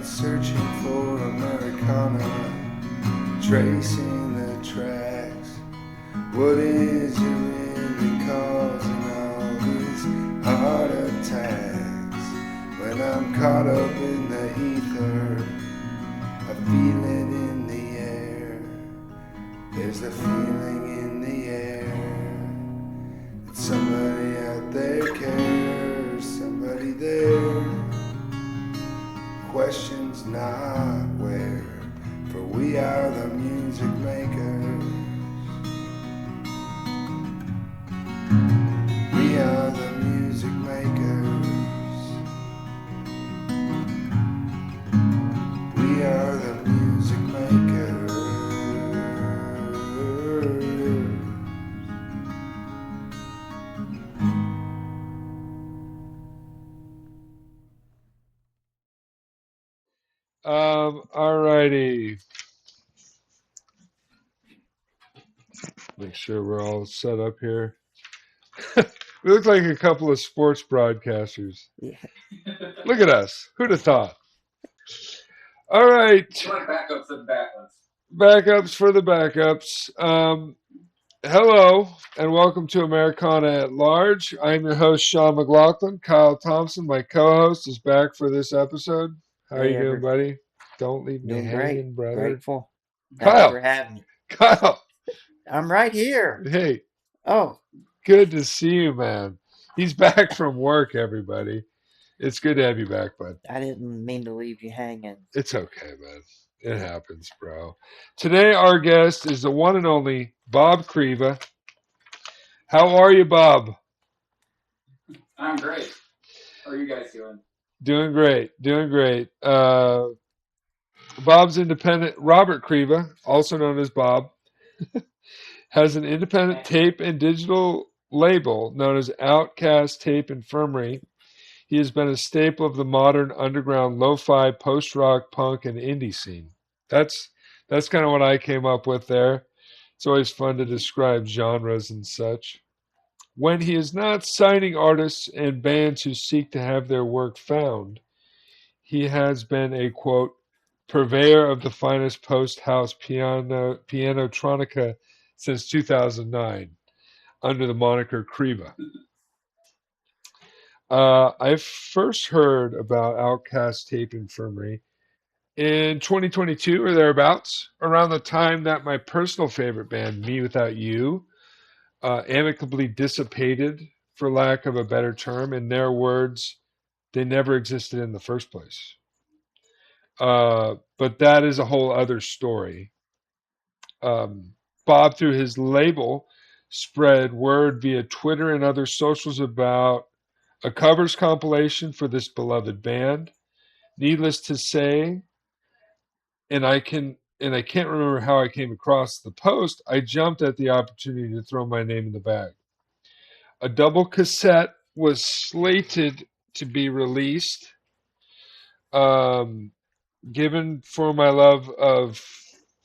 searching for Americana, tracing the tracks. What is it really causing all these heart attacks? When I'm caught up in the ether, I feel it in the air. There's the feeling in the air that somebody out there cares, somebody there. Questions not where, for we are the music makers. We are the music makers. We are the music makers. Alrighty. Make sure we're all set up here. We look like a couple of sports broadcasters. Yeah. Look at us. Who'd have thought? All right. Like backups of backups. Backups for the backups. Hello and welcome to Americana at Large. I'm your host, Sean McLaughlin. Kyle Thompson, my co-host, is back for this episode. How are you doing, buddy? Don't leave me Doing hanging, great. brother. Grateful. Kyle. Thanks for having me. Kyle. I'm right here. Hey. Oh. Good to see you, man. He's back from work, everybody. It's good to have you back, bud. I didn't mean to leave you hanging. It's okay, man. It happens, bro. Today, our guest is the one and only Bob Kriva. How are you, Bob? I'm great. How are you guys doing? Doing great. Doing great. Bob's independent. Robert Kriva, also known as Bob, has an independent tape and digital label known as Outcast Tape Infirmary. He has been a staple of the modern underground lo-fi, post-rock, punk, and indie scene. That's kind of what I came up with there. It's always fun to describe genres and such. When he is not signing artists and bands who seek to have their work found, he has been a, quote, purveyor of the finest post-house pianotronica since 2009, under the moniker Kriva. I first heard about Outcast Tape Infirmary in 2022 or thereabouts, around the time that my personal favorite band, Me Without You, amicably dissipated, for lack of a better term. In their words, they never existed in the first place. But that is a whole other story. Bob, through his label, spread word via Twitter and other socials about a covers compilation for this beloved band. Needless to say, and I can't remember how I came across the post, I jumped at the opportunity to throw my name in the bag. A double cassette was slated to be released. Given for my love of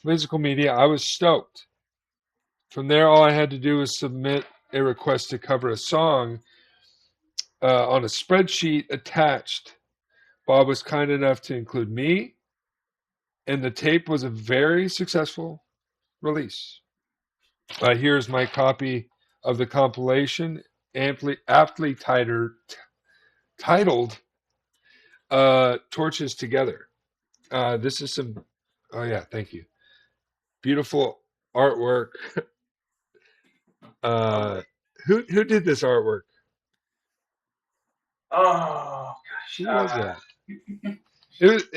physical media, I was stoked. From there, all I had to do was submit a request to cover a song on a spreadsheet attached. Bob was kind enough to include me, and the tape was a very successful release. Here's my copy of the compilation, aptly titled Torches Together. This is some, oh yeah, thank you. Beautiful artwork. Who did this artwork? Oh, gosh. Who was that?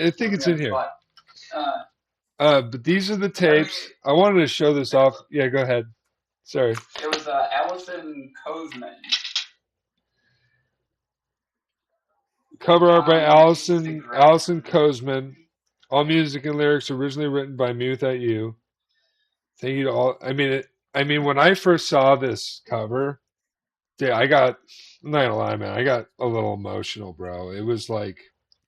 I think it's in here. But these are the tapes. I wanted to show this off. Yeah, go ahead. Sorry. It was Allison Kozman. Cover art by Allison Kozman. All music and lyrics originally written by Me Without You. Thank you to all. I mean, when I first saw this cover, I'm not gonna lie, man, I got a little emotional, bro. It was like,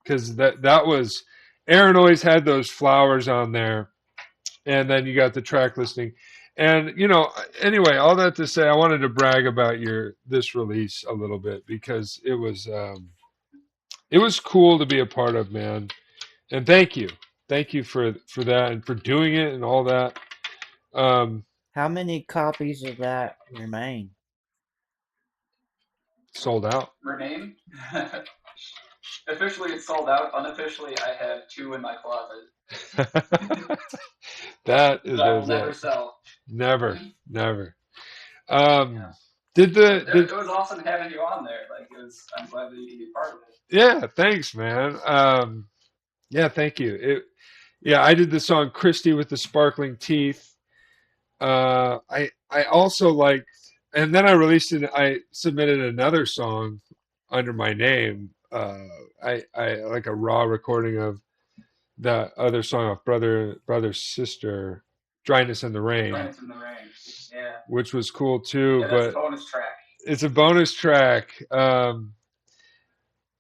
because that was, Aaron always had those flowers on there, and then you got the track listing, and anyway, all that to say, I wanted to brag about this release a little bit because it was cool to be a part of, man. And thank you for that and for doing it and all that. How many copies of that remain? Sold out. Remain. Officially, it's sold out. Unofficially, I have 2 in my closet That is that I will never sell. Never. Yeah. It was awesome having you on there. Like, I'm glad that you could be part of it. Yeah, thanks, man. Yeah, thank you. I did the song Christy with the Sparkling Teeth. I also liked, and then I released it. I submitted another song under my name. I like a raw recording of the other song of brother sister, Dryness in the Rain. Dryness in the Rain. Yeah. Which was cool too. Yeah, that's but a bonus track. It's a bonus track. And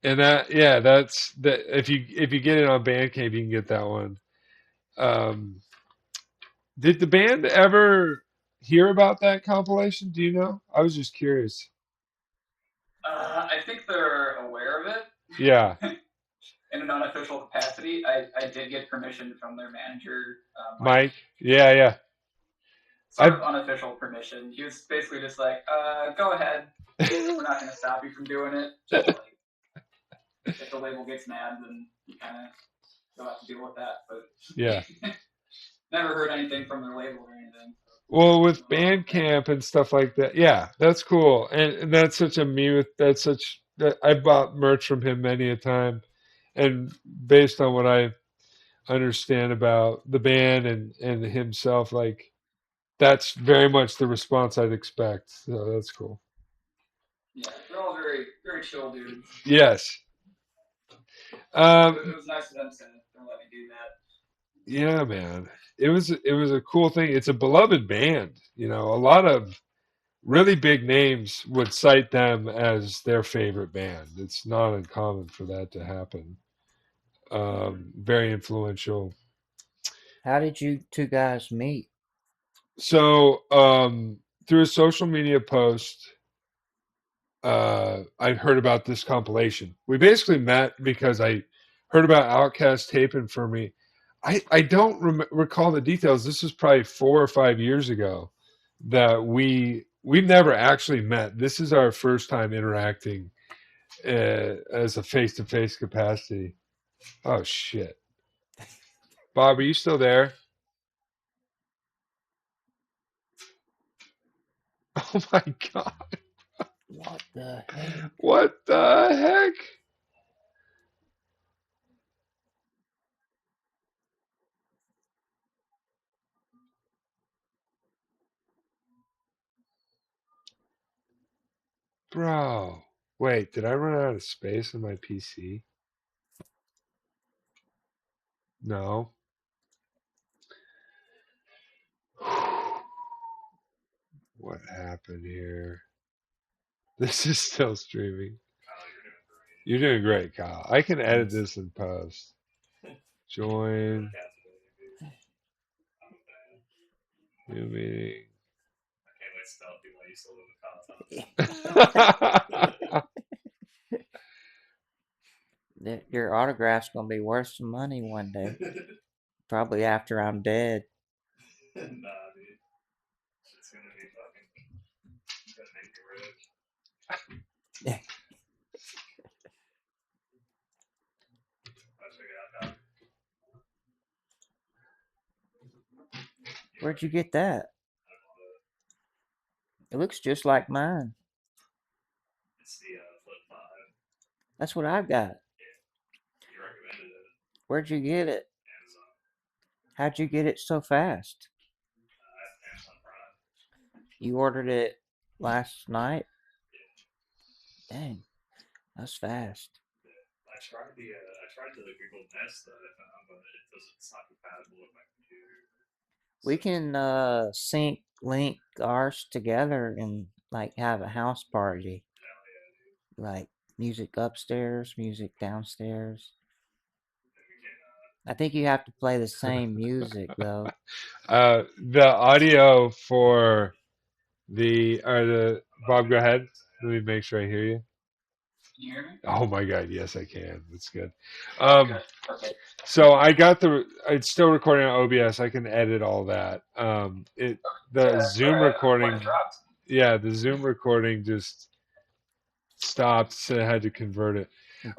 that's that. If you get it on Bandcamp, you can get that one. Did the band ever hear about that compilation? Do you know? I was just curious. I think they're aware of it. Yeah. In an unofficial capacity, I did get permission from their manager, Mike. Yeah. Sort of unofficial permission. He was basically just like, go ahead. We're not going to stop you from doing it. Just like, if the label gets mad, then you kind of you'll have to deal with that. But yeah. Never heard anything from their label or anything. Well, with Bandcamp and stuff like that, yeah, that's cool, and that's such a me. That's such. I bought merch from him many a time, and based on what I understand about the band and himself, like that's very much the response I'd expect. So that's cool. Yeah, they're all very, very chill dudes. Yes. It was nice of them to let me do that. Yeah, man. It was a cool thing. It's a beloved band. You know, a lot of really big names would cite them as their favorite band. It's not uncommon for that to happen. Very influential. How did you 2 guys meet? So, through a social media post, I heard about this compilation. We basically met because I heard about Outcast Tape Infirmary. I don't recall the details. This was probably 4 or 5 years ago that we've never actually met. This is our first time interacting as a face-to-face capacity. Oh shit, Bob, are you still there? Oh my god, What the heck? what the heck? Bro, wait, did I run out of space on my PC? No. What happened here? This is still streaming. You're doing great, Kyle. I can edit this in post. Join. New meeting. Your autograph's gonna be worth some money one day. Probably after I'm dead. Nah, dude. It's gonna be gonna make you rich. Where'd you get that? It looks just like mine. It's the Flip 5. That's what I've got. You recommended it. Where'd you get it? Amazon. How'd you get it so fast? Amazon Prime. You ordered it last night? Dang, that's fast. I tried the Google Nest that I found, but it's not compatible with my computer. We can link ours together and like have a house party. Like music upstairs, music downstairs. I think you have to play the same music though. The audio for the Bob, go ahead. Let me make sure I hear you. you hear me? Oh my God, yes, I can. That's good. Good. Okay. So it's still recording on OBS. I can edit all that. The Zoom recording, Dropped. yeah, the Zoom recording just stopped, so I had to convert it.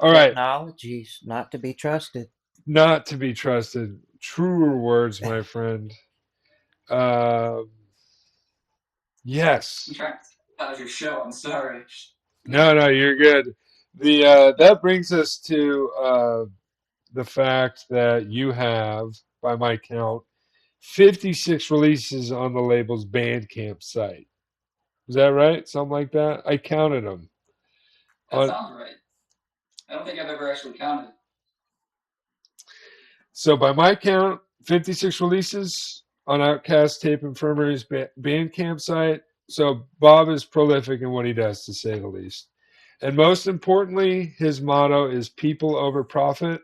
All right, Technology's not to be trusted. not to be trusted. Truer words, my friend. Yes. That was your show. I'm sorry. No, you're good. The that brings us to the fact that you have, by my count, 56 releases on the label's Bandcamp site. Is that right? Something like that? I counted them. That sounds right. I don't think I've ever actually counted. So by my count, 56 releases on Outcast Tape Infirmary's Bandcamp site. So Bob is prolific in what he does, to say the least. And most importantly, his motto is people over profit.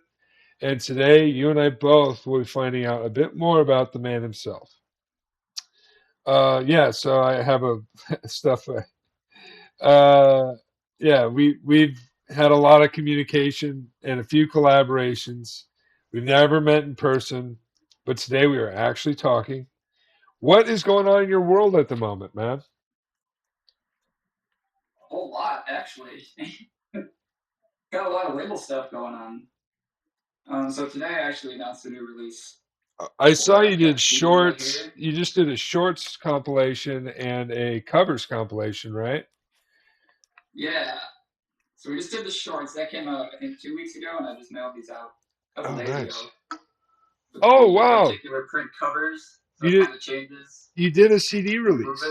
And today, you and I both will be finding out a bit more about the man himself. So I have a stuff. We've had a lot of communication and a few collaborations. We've never met in person, but today we are actually talking. What is going on in your world at the moment, man? A whole lot, actually. Got a lot of label stuff going on. So today I actually announced a new release. I saw you did Right shorts. here. You just did a shorts compilation and a covers compilation, right? Yeah. So we just did the shorts. That came out, I think, 2 weeks ago, and I just mailed these out a couple days nice. ago. Oh, wow. Particular print covers. So You it did, kind of changes. You did a CD release.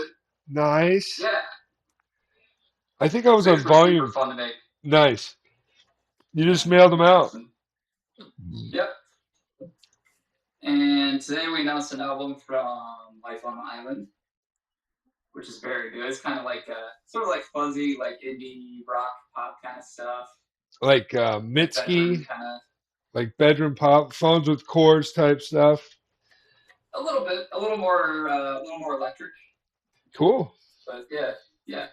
Nice. Yeah. I think I was on volume. Super fun to make. Nice. You just mailed them out. Awesome. Yep. And today we announced an album from Life on Island, which is very good. It's kind of like sort of like fuzzy, like indie rock pop kind of stuff. Like Mitski, like bedroom pop, phones with chords type stuff. A little more electric. Cool. But yeah.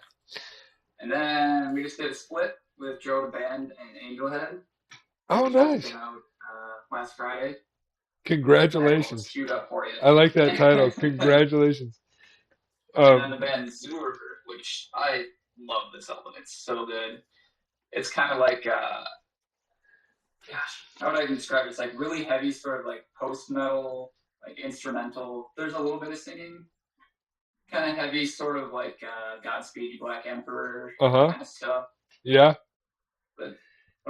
And then we just did a split with Joe the Band and Angelhead. Oh, nice. Came out last Friday. Congratulations. Queued up for you. I like that title. Congratulations. And then the band Zur, which I love this album. It's so good. It's kind of like, how would I even describe it? It's like really heavy, sort of like post-metal, like instrumental. There's a little bit of singing. Kind of heavy, sort of like Godspeed You Black Emperor kind of stuff. Yeah. But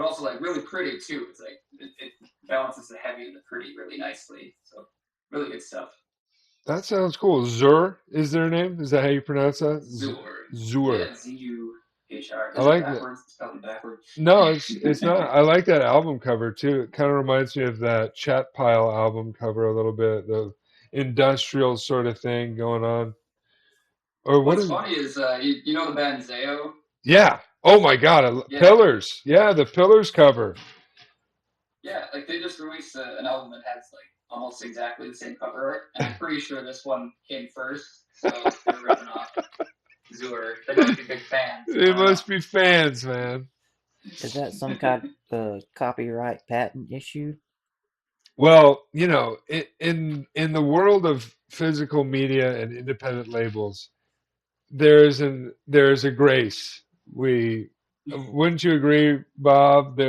also like really pretty too. It's like it balances the heavy and the pretty really nicely. So really good stuff. That sounds cool. Zur is their name? Is that how you pronounce that? Zur. Yeah, Z-U-H-R. I like that. It's spelled backwards. No, it's not. I like that album cover too. It kind of reminds me of that Chat Pile album cover a little bit. The industrial sort of thing going on. Or What's funny is you know the band Zayo? Yeah. Oh my God. Yeah. Pillars. Yeah, the Pillars cover. Yeah, like they just released an album that has like almost exactly the same cover art, and I'm pretty sure this one came first, so they're ripping off Zur. They must be big fans. They must be fans, man. Is that some kind of copyright patent issue? Well, you know, in the world of physical media and independent labels, there is a grace. Wouldn't you agree, Bob?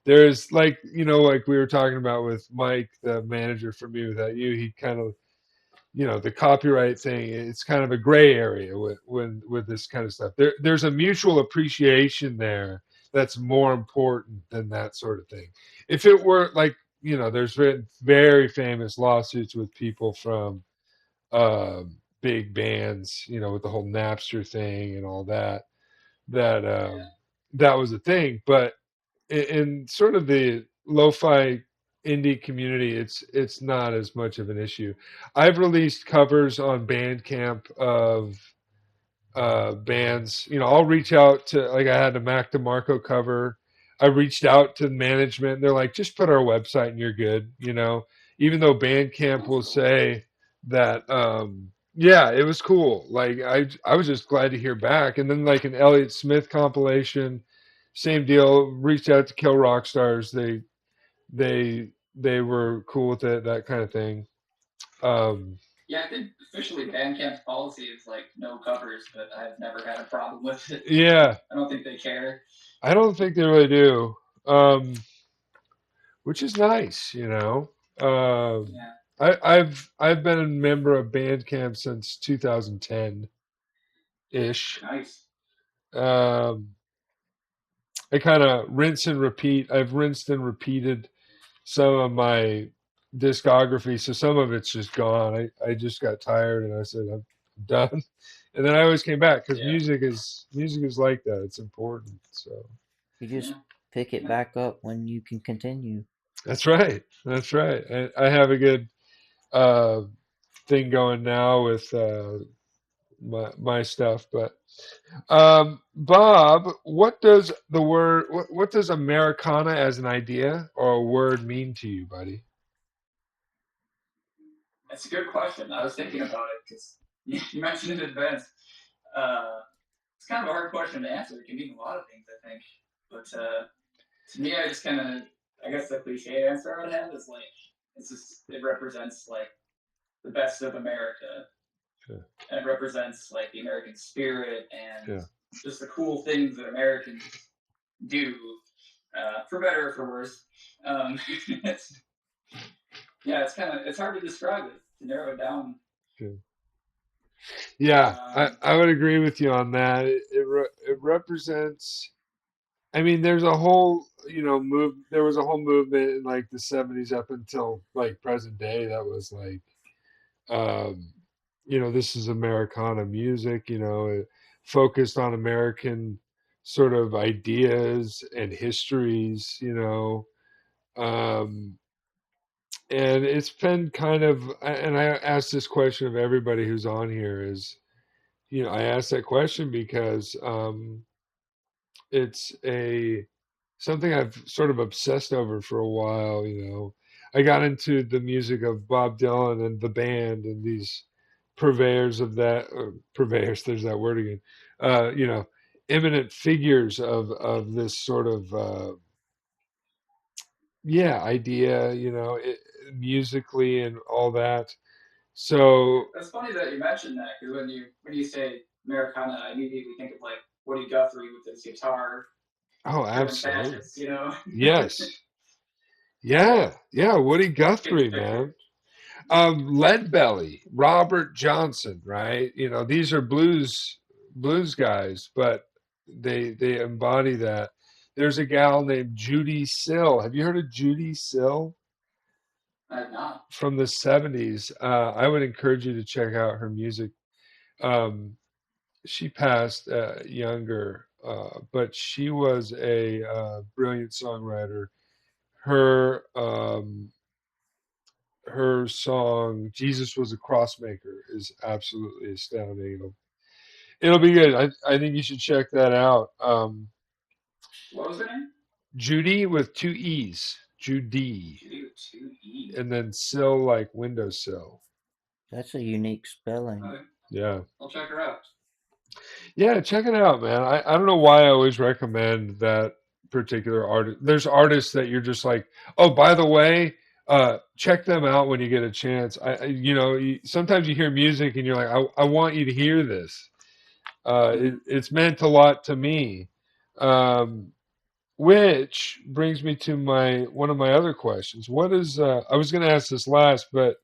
There's like, you know, like we were talking about with Mike, the manager for Me Without You. He kind of, you know, the copyright thing. It's kind of a gray area with this kind of stuff. There's a mutual appreciation there that's more important than that sort of thing. If it were like, you know, there's been very famous lawsuits with people from big bands, you know, with the whole Napster thing and all that. That was a thing. But in sort of the lo-fi indie community, it's not as much of an issue. I've released covers on Bandcamp of bands. You know, I'll reach out to, like, I had a Mac DeMarco cover. I reached out to management. They're like, just put our website and you're good. You know, even though Bandcamp will say that, yeah, it was cool. Like I was just glad to hear back. And then like an Elliott Smith compilation, same deal. Reached out to Kill Rock Stars. They were cool with it, that kind of thing. Yeah, I think officially Bandcamp's policy is like no covers, but I've never had a problem with it. Yeah, I don't think they care. I don't think they really do, which is nice, you know. Yeah, I've been a member of Bandcamp since 2010 ish. nice. Um, I kind of rinse and repeat. I've rinsed and repeated some of my discography, so some of it's just gone. I just got tired and I said I'm done, and then I always came back because Yeah. music is like that. It's important. So You just Yeah. pick it back up when you can continue. that's right. That's right. I have a good uh, thing going now with my stuff, but Bob, what does the word what does Americana as an idea or a word mean to you, buddy? That's a good question. I was thinking about it because you mentioned it in advance. It's kind of a hard question to answer. It can mean a lot of things, I think. But to me, I just kind of, I guess the cliche answer I would have is like, it represents like the best of America. Sure. And it represents like the American spirit and Yeah. just the cool things that Americans do, for better or for worse. It's hard to describe it, to narrow it down. Sure. Yeah, I would agree with you on that. It represents. I mean, there's a whole there was a whole movement in like the 70s up until like present day that was like, um, this is Americana music. It focused on American sort of ideas and histories. Um, and it's been kind of, and I asked this question of everybody who's on here is, I asked that question because it's something I've sort of obsessed over for a while. I got into the music of Bob Dylan and the band and these purveyors of that, purveyors, there's that word again, eminent figures of this sort of, idea, musically and all that. So, It's funny that you mentioned that because when you say Americana, I immediately think of like Woody Guthrie with his guitar, oh, killing absolutely. fascists, you know. Yes. Yeah. Yeah. Woody Guthrie, man. Leadbelly, Robert Johnson, right? These are blues guys, but they embody that. There's a gal named Judy Sill. Have you heard of Judy Sill? I'm not. From the 70s. I would encourage you to check out her music. She passed younger, but she was a brilliant songwriter. Her her song "Jesus Was a Crossmaker" is absolutely astounding. It'll be good. I think you should check that out. What was her name? Judy with two E's. Judy. Judy with two E's. And then sill like windowsill. That's a unique spelling. Okay. Yeah. I'll check her out. Yeah, check it out, man. I don't know why I always recommend that particular artist. There's artists that you're just like, oh, by the way, check them out when you get a chance. Sometimes you hear music and you're like, I want you to hear this. It's meant a lot to me. Which brings me to one of my other questions. What is I was going to ask this last, but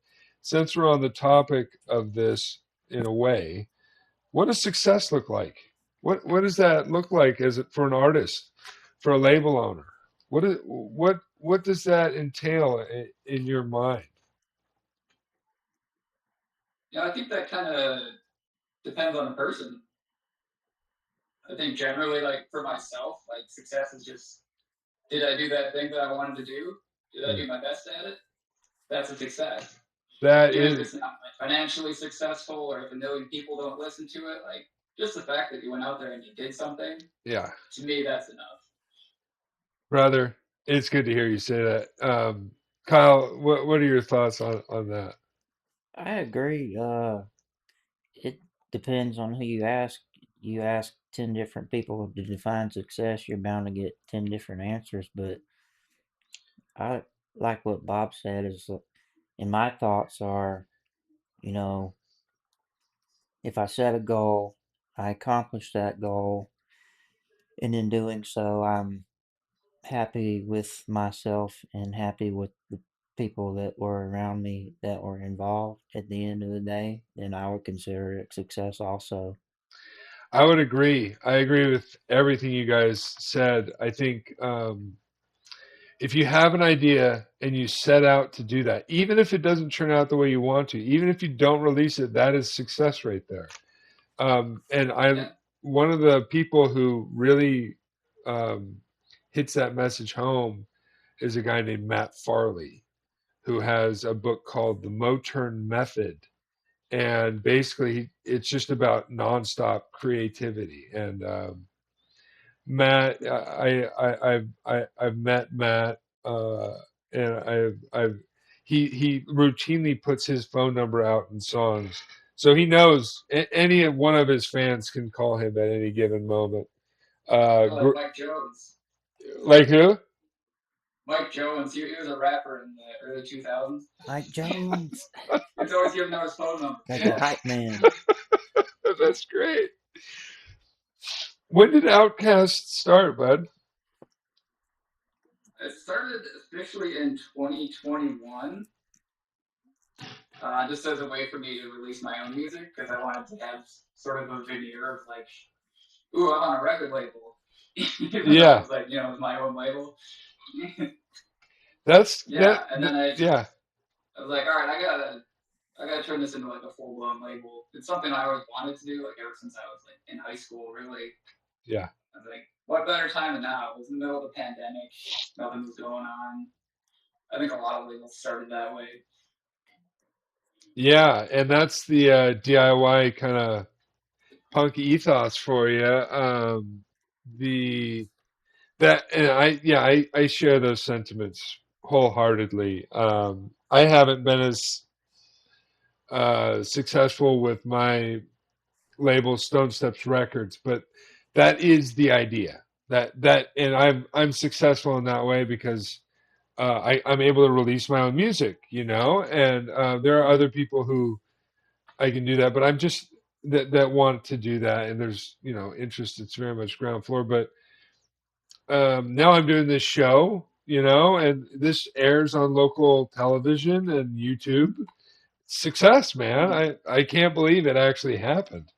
since we're on the topic of this in a way, what does success look like? What does that look like as for an artist, for a label owner? What does that entail in your mind? Yeah, I think that kind of depends on the person. I think generally, like for myself, like success is just, did I do that thing that I wanted to do? Did I do my best at it? That's a success. That Even if is, it's not like financially successful or if a million people don't listen to it, like just the fact that you went out there and you did something, yeah, to me, that's enough. brother. It's good to hear you say that. Kyle, what are your thoughts on that? I agree. It depends on who you ask. You ask 10 different people to define success, you're bound to get 10 different answers. But I like what Bob said is, and my thoughts are, you know, if I set a goal, I accomplish that goal, and in doing so, I'm happy with myself and happy with the people that were around me that were involved at the end of the day, then I would consider it success also. I would agree. I agree with everything you guys said. I think if you have an idea and you set out to do that, even if it doesn't turn out the way you want to, even if you don't release it, that is success right there. And I'm Yeah. one of the people who really um, hits that message home is a guy named Matt Farley, who has a book called The Moturn Method. And basically, it's just about nonstop creativity. And Matt, I've met Matt, and he routinely puts his phone number out in songs, so he knows any one of his fans can call him at any given moment. Like Mike Jones. Like who? Mike Jones, he was a rapper in the early 2000s. Mike Jones, It's always giving out his phone number. like a hype man. That's great. When did Outcast start, bud? It started officially in 2021, just as a way for me to release my own music, because I wanted to have sort of a veneer of like, ooh, I'm on a record label. Yeah. It was like, it was my own label. That's yeah, and then I yeah. I was like, all right, I gotta turn this into like a full blown label. It's something I always wanted to do, like ever since I was like in high school, really. Yeah. I was like, what better time than now? It was in the middle of the pandemic, nothing was going on. I think a lot of labels started that way. Yeah, and that's the DIY kind of punk ethos for you. The that and I share those sentiments wholeheartedly. I haven't been as successful with my label Stone Steps Records, but that is the idea. And I'm successful in that way because I'm able to release my own music, and there are other people who I can do that, but I'm just that want to do that, and there's interest. It's very much ground floor, but now I'm doing this show, and this airs on local television and YouTube. Success, man! I can't believe it actually happened.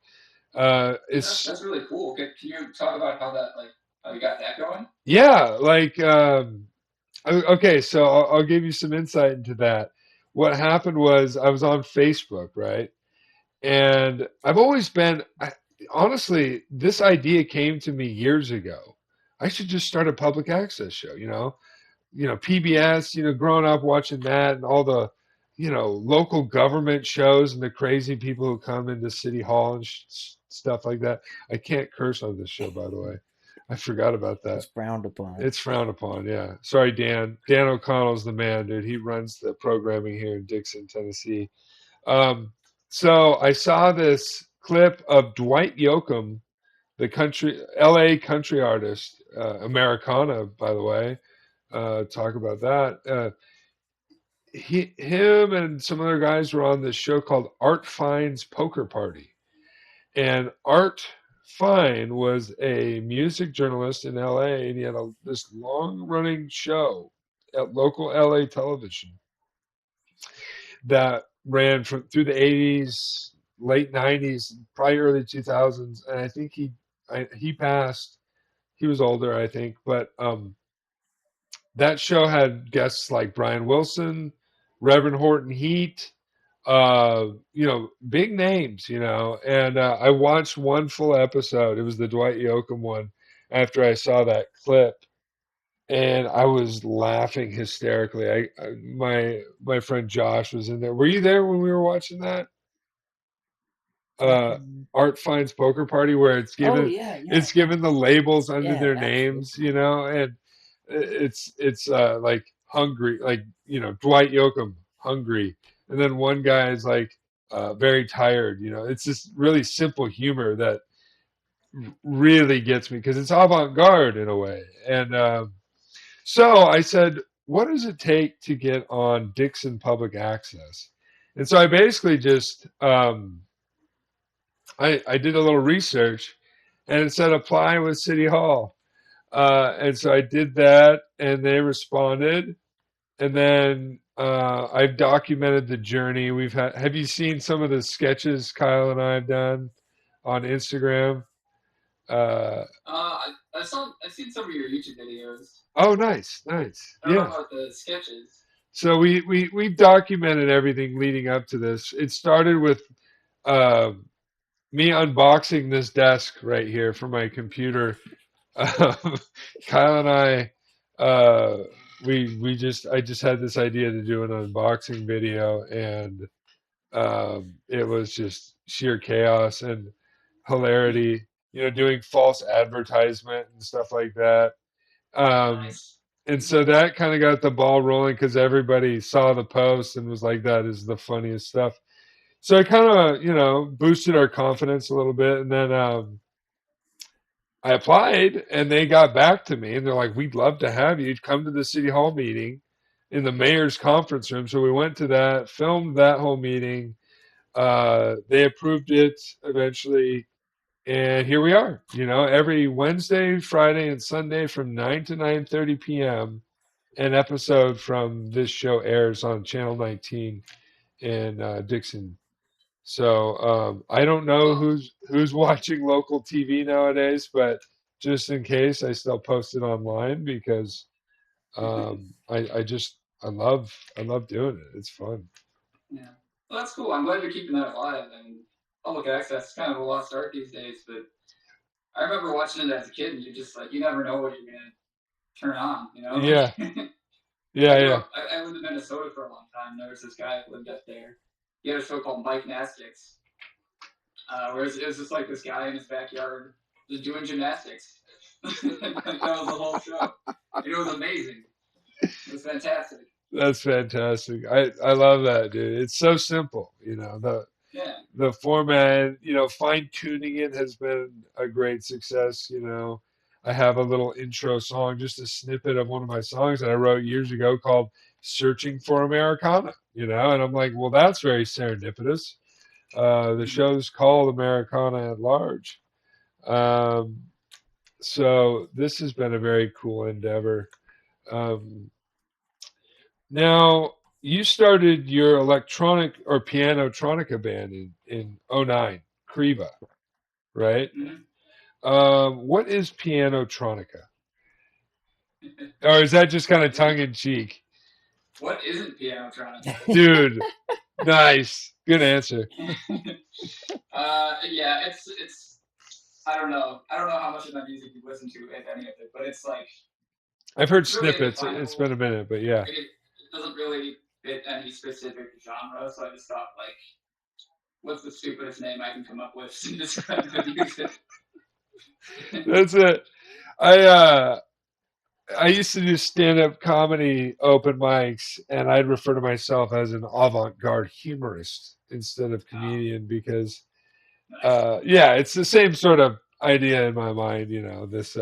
It's That's really cool. Can you talk about how you got that going? Yeah, like okay, so I'll give you some insight into that. What happened was I was on Facebook, right? And I've always been, honestly, this idea came to me years ago. I should just start a public access show, PBS, growing up watching that and all the, local government shows and the crazy people who come into City Hall and stuff like that. I can't curse on this show, by the way. I forgot about that. It's frowned upon. It's frowned upon, yeah. Sorry, Dan. Dan O'Connell's the man, dude. He runs the programming here in Dixon, Tennessee. So I saw this clip of Dwight Yoakam, the LA country artist, Americana, by the way. Talk about that. Him and some other guys were on this show called Art Fine's Poker Party. And Art Fine was a music journalist in LA, and he had this long-running show at local LA television that ran through the 80s, late 90s, probably early 2000s. And I think he passed. He was older, I think, but that show had guests like Brian Wilson, Reverend Horton Heat, big names, and I watched one full episode. It was the Dwight Yoakam one after I saw that clip, and I was laughing hysterically. My friend Josh was in there. Were you there when we were watching that? Art Finds Poker Party, where it's given it's given the labels under their names, and it's like hungry, like Dwight Yoakam, hungry, and then one guy is like very tired. It's just really simple humor that really gets me because it's avant-garde in a way. And so I said, what does it take to get on Dixon Public Access? And so I basically just I did a little research, and it said apply with City Hall. And so I did that, and they responded. And then I've documented the journey we've had. Have you seen some of the sketches Kyle and I have done on Instagram? I've seen some of your YouTube videos. Oh, nice. I don't know Yeah. about the sketches. So we documented everything leading up to this. It started with uh, me unboxing this desk right here from my computer. Kyle and I, I just had this idea to do an unboxing video, and it was just sheer chaos and hilarity. Doing false advertisement and stuff like that. Nice. And so that kind of got the ball rolling because everybody saw the post and was like, "That is the funniest stuff." So it kind of, boosted our confidence a little bit, and then I applied, and they got back to me, and they're like, "We'd love to have you come to the city hall meeting in the mayor's conference room." So we went to that, filmed that whole meeting. They approved it eventually, and here we are. Every Wednesday, Friday, and Sunday from 9 to 9:30 p.m. An episode from this show airs on Channel 19 in Dixon. So I don't know who's watching local TV nowadays, but just in case, I still post it online because I love doing it. It's fun. Yeah. Well, that's cool. I'm glad you're keeping that alive. And public access is kind of a lost art these days, but I remember watching it as a kid, and you never know what you're gonna turn on. Yeah, yeah. I lived in Minnesota for a long time. There was this guy that lived up there. He had a show called Mike Nastics, where it was just like this guy in his backyard just doing gymnastics. That was the whole show. It was amazing. It was fantastic. That's fantastic. I love that, dude. It's so simple. The format, fine tuning it has been a great success. I have a little intro song, just a snippet of one of my songs that I wrote years ago called Searching for Americana, and I'm like, well, that's very serendipitous. The show's called Americana at Large. So this has been a very cool endeavor. Now, you started your electronic or pianotronica band in 09, Kriva, right? Mm-hmm. What is pianotronica? Or is that just kind of tongue-in-cheek? What isn't pianotronica? Dude, nice. Good answer. Yeah, it's I don't know. I don't know how much of my music you listen to, if any of it, but it's like I've heard really snippets. It's been a minute, but yeah. It doesn't really fit any specific genre, so I just thought, like, what's the stupidest name I can come up with to describe the music? That's it. I used to do stand-up comedy open mics, and I'd refer to myself as an avant-garde humorist instead of comedian because, Nice. yeah, it's the same sort of idea in my mind. This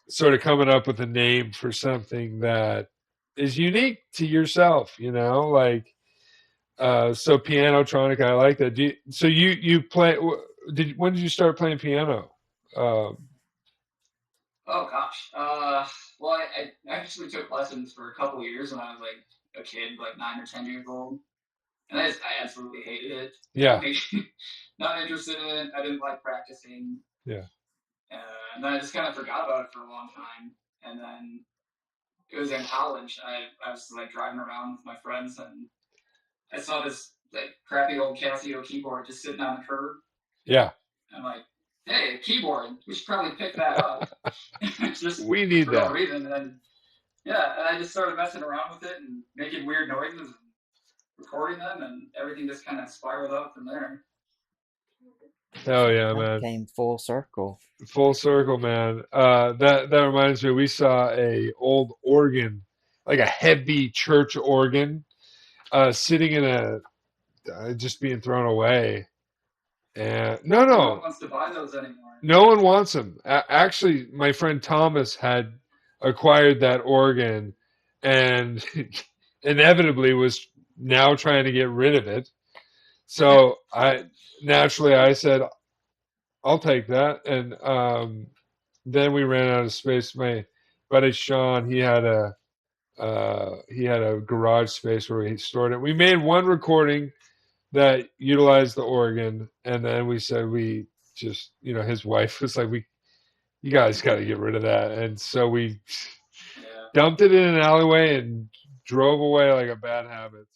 sort of coming up with a name for something that is unique to yourself. Like so pianotronic. I like that. So you play? When did you start playing piano? Oh gosh. Well, I actually took lessons for a couple of years when I was like a kid, like 9 or 10 years old, and I absolutely hated it. Yeah. Like, not interested in it. I didn't like practicing. Yeah. And then I just kind of forgot about it for a long time, and then it was in college. I was like driving around with my friends, and I saw this like crappy old Casio keyboard just sitting on the curb. Yeah. I'm like, hey, a keyboard. We should probably pick that up. Just we need for that. no reason. And then, yeah, and I just started messing around with it and making weird noises and recording them, and everything just kind of spiraled out from there. Hell yeah, man. Came full circle. Full circle, man. That reminds me, we saw a old organ, like a heavy church organ, sitting in just being thrown away. And No one no, wants to buy those anymore. no one wants them. Actually, my friend Thomas had acquired that organ, and inevitably was now trying to get rid of it. So I said, I'll take that. And then we ran out of space. My buddy Sean, he had a garage space where he stored it. We made one recording that utilized the organ, and then we said we just, his wife was like, you guys got to get rid of that. And so we dumped it in an alleyway and drove away like a bad habit.